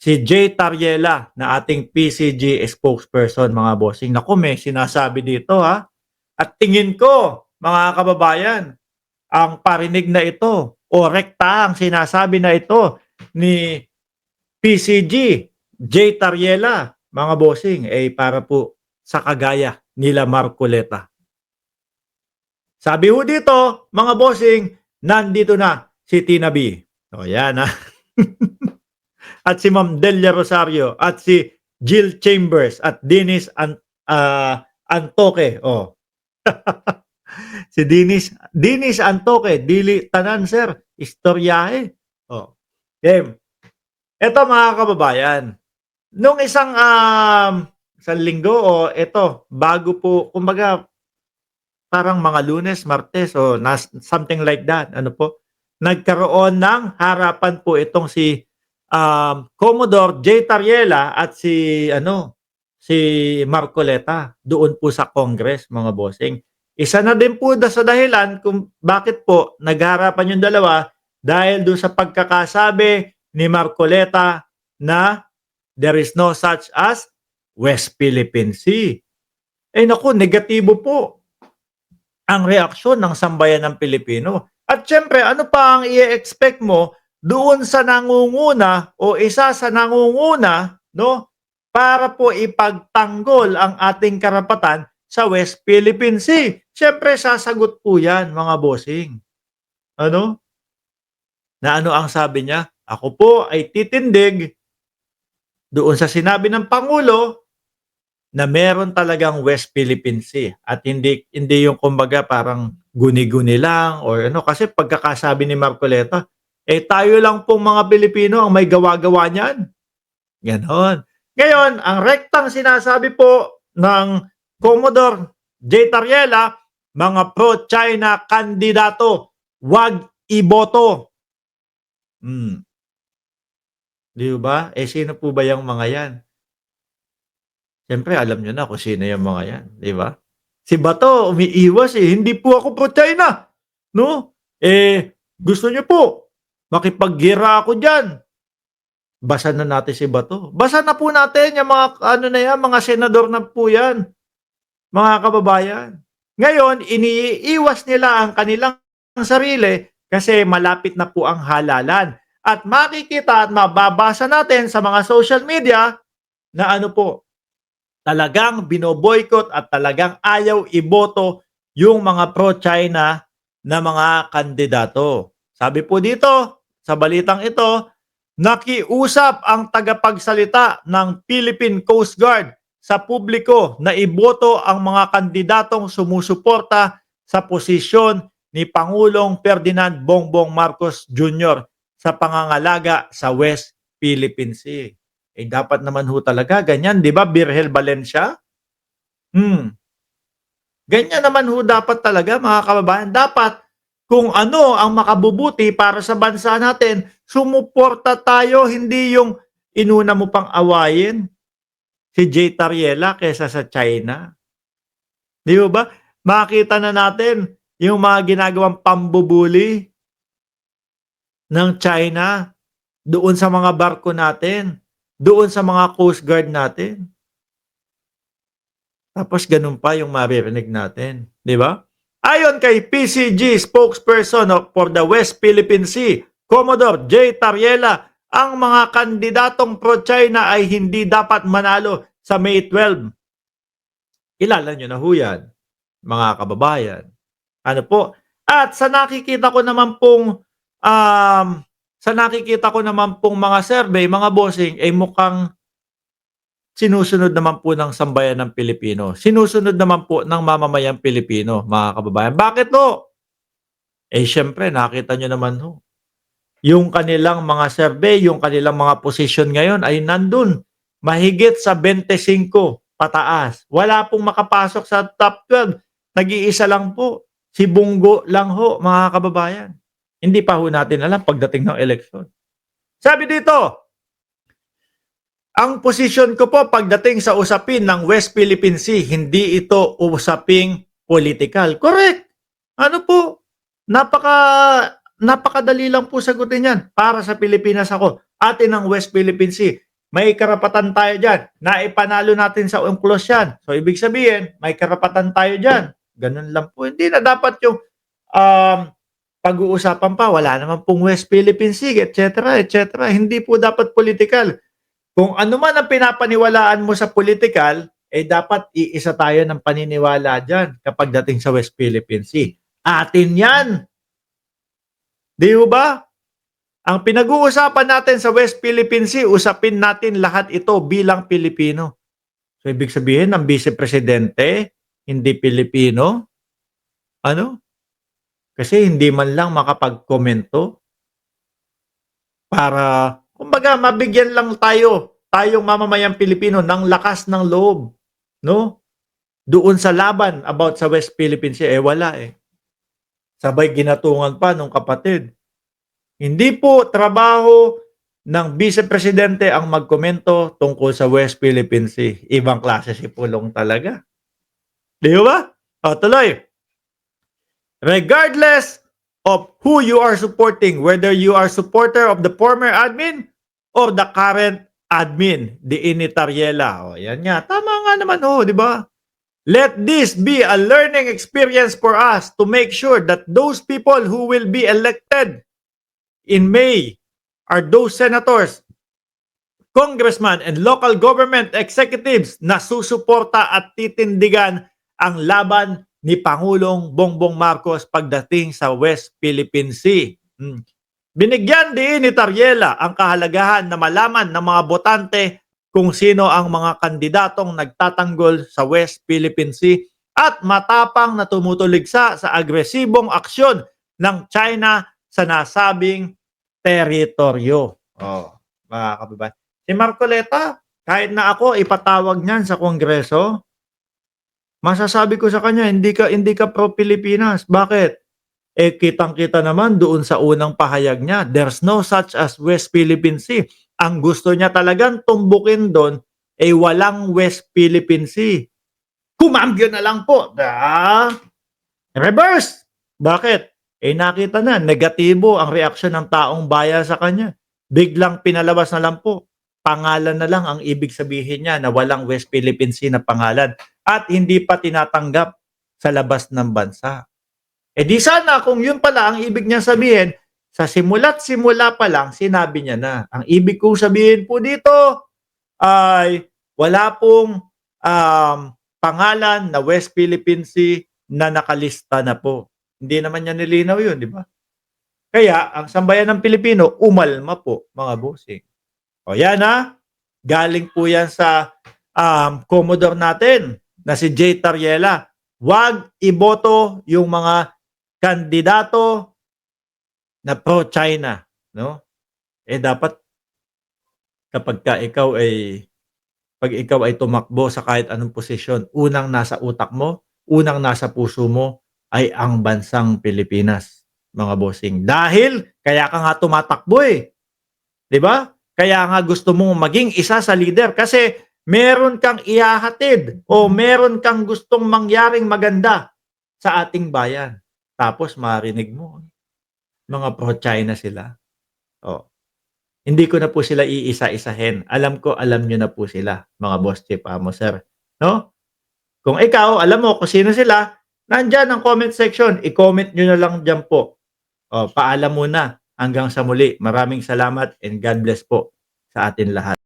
si Jay Tariela na ating PCG spokesperson, mga bossing. Naku, may sinasabi dito ha. At tingin ko, mga kababayan, ang parinig na ito o rekta ang sinasabi na ito ni PCG Jay Tariela, mga bossing, ay para po sa kagaya nila Marcoleta. Sabi ho dito, mga bossing, nandito na si Tina B. O yan ha. At si Ma'am Delia Rosario at si Jill Chambers at Dennis Antoque. Oh. Si Dennis Antoque, dili tanan sir, istoryahe. Oh. Game. Ito mga kababayan, nung isang linggo o ito, bago po, kumbaga parang mga Lunes, Martes o something like that, ano po, nagkaroon ng harapan po itong si Commodore J. Tariela at si Marcoleta doon po sa Congress, mga bossing. Isa na din po sa dahilan kung bakit po nagharapan yung dalawa dahil doon sa pagkakasabi ni Marcoleta na there is no such as West Philippine Sea. Eh naku, negatibo po ang reaksyon ng sambayan ng Pilipino. At syempre, ano pa ang i-expect mo doon sa nangunguna o isa sa nangunguna, no, para po ipagtanggol ang ating karapatan sa West Philippine Sea? Syempre, sasagot po yan, mga bossing. Ano? Na ano ang sabi niya? Ako po ay titindig doon sa sinabi ng Pangulo na meron talagang West Philippine Sea at hindi yung kumbaga parang guni-guni lang or ano, kasi pagkakasabi ni Marcoleta, eh tayo lang pong mga Pilipino ang may gawa-gawa niyan. Ganon. Ngayon, ang rektang sinasabi po ng Commodore J. Tariela, mga pro-China kandidato, wag iboto. Di ba? Eh sino po ba yung mga yan? Siyempre alam niyo na kung sino yung mga yan, di ba? Si Bato umiiwas eh, hindi po ako pro-China, no? Eh, gusto niyo po, makipaggira ako dyan. Basa na natin si Bato. Basa na po natin yung mga, ano na yan, mga senador na po yan, mga kababayan. Ngayon, iniiwas nila ang kanilang sarili kasi malapit na po ang halalan. At makikita at mababasa natin sa mga social media na ano po, talagang binoboykot at talagang ayaw iboto yung mga pro-China na mga kandidato. Sabi po dito, sa balitang ito, nakiusap ang tagapagsalita ng Philippine Coast Guard sa publiko na iboto ang mga kandidatong sumusuporta sa posisyon ni Pangulong Ferdinand Bongbong Marcos Jr. sa pangangalaga sa West Philippine Sea. Eh dapat naman ho talaga ganyan, 'di ba? Birhel Valencia? Ganyan naman ho dapat talaga, mga kababayan. Dapat kung ano ang makabubuti para sa bansa natin, sumuporta tayo, hindi yung inuna mo pang awayin si Jay Tariela kaysa sa China. Di ba? Makita na natin yung mga ginagawang pambubuli ng China doon sa mga barko natin, doon sa mga Coast Guard natin. Tapos ganun pa yung maririnig natin, di ba? Ayon kay PCG spokesperson for the West Philippine Sea, Commodore J. Tariela, ang mga kandidatong pro-China ay hindi dapat manalo sa May 12. Kilala nyo na ho yan, mga kababayan. Ano po? At sa nakikita ko naman pong mga survey, mga bossing, ay mukhang sinusunod naman po ng sambayan ng Pilipino. Sinusunod naman po ng mamamayang Pilipino, mga kababayan. Bakit to? Eh, syempre, nakita nyo naman ho. Yung kanilang mga survey, yung kanilang mga position ngayon ay nandun. Mahigit sa 25 pataas. Wala pong makapasok sa top 12. Nag-iisa lang po. Si Bungo lang ho, mga kababayan. Hindi pa ho natin alam pagdating ng eleksyon. Sabi dito, ang posisyon ko po pagdating sa usapin ng West Philippine Sea, hindi ito usaping political. Correct. Ano po? Napakadali lang po sagutin yan. Para sa Pilipinas ako. Atin ang West Philippine Sea. may karapatan tayo diyan. Naipanalo natin sa UNCLOS yan. So, ibig sabihin, may karapatan tayo diyan. Ganun lang po. Hindi na dapat yung pag-uusapan pa, wala naman pong West Philippine Sea, etc., etc. Hindi po dapat political. Kung ano man ang pinapaniwalaan mo sa political, dapat iisa tayo ng paniniwala dyan kapag dating sa West Philippine Sea. Atin yan. Di ba? Ang pinag-uusapan natin sa West Philippine Sea, usapin natin lahat ito bilang Pilipino. So, ibig sabihin, ang Vice Presidente, hindi Pilipino? Ano? Kasi hindi man lang makapag-komento para, kumbaga, mabigyan lang tayong mamamayang Pilipino ng lakas ng loob, no? Doon sa laban about sa West Philippine Sea, wala eh. Sabay ginatungan pa nung kapatid. Hindi po trabaho ng Vice Presidente ang magkomento tungkol sa West Philippine Sea. Ibang klase si Pulong talaga. Di ba? O, tuloy. Regardless of who you are supporting, whether you are supporter of the former admin or the current admin, diin ni Tariela. O, yan nga. Tama nga naman, di ba? Let this be a learning experience for us to make sure that those people who will be elected in May are those senators, congressmen, and local government executives na susuporta at titindigan ang laban ni Pangulong Bongbong Marcos pagdating sa West Philippine Sea. Binigyan din ni Tariela ang kahalagahan na malaman ng mga botante kung sino ang mga kandidatong nagtatanggol sa West Philippine Sea at matapang na tumutuligsa sa agresibong aksyon ng China sa nasabing teritoryo. Mga kababayan. Si Marcoleta, kahit na ako ipatawag niyan sa Kongreso, masasabi ko sa kanya, hindi ka pro-Pilipinas. Bakit? Kitang-kita naman doon sa unang pahayag niya, there's no such as West Philippine Sea. Ang gusto niya talagang tumbukin doon walang West Philippine Sea. Kumambyo na lang po. Reverse. Bakit? Nakita na, negatibo ang reaksyon ng taong bayan sa kanya. Biglang pinalabas na lang po. Pangalan na lang ang ibig sabihin niya na walang West Philippine Sea na pangalan at hindi pa tinatanggap sa labas ng bansa. Di sana kung yun pala ang ibig niya sabihin, sa simula't simula pa lang, sinabi niya na. Ang ibig kong sabihin po dito ay wala pong pangalan na West Philippine Sea na nakalista na po. Hindi naman niya nilinaw yun, di ba? Kaya, ang sambayan ng Pilipino, umalma po, mga bossing. O yan galing po yan sa Commodore natin na si Jay Tariela. Huwag iboto yung mga kandidato na pro-China, no? Dapat kapag pag ikaw ay tumakbo sa kahit anong posisyon, unang nasa utak mo, unang nasa puso mo ay ang bansang Pilipinas, mga bossing. Dahil kaya ka nga tumatakbo 'di ba? Kaya nga gusto mong maging isa sa leader kasi meron kang ihahatid o meron kang gustong mangyaring maganda sa ating bayan. Tapos marinig mo, mga pro-China sila. Hindi ko na po sila iisa-isahin. Alam ko, alam nyo na po sila, mga boss chief amo, sir. No? Kung ikaw, alam mo kung sino sila, nandyan ang comment section. I-comment nyo na lang dyan po. Paalam muna. Hanggang sa muli. Maraming salamat and God bless po sa atin lahat.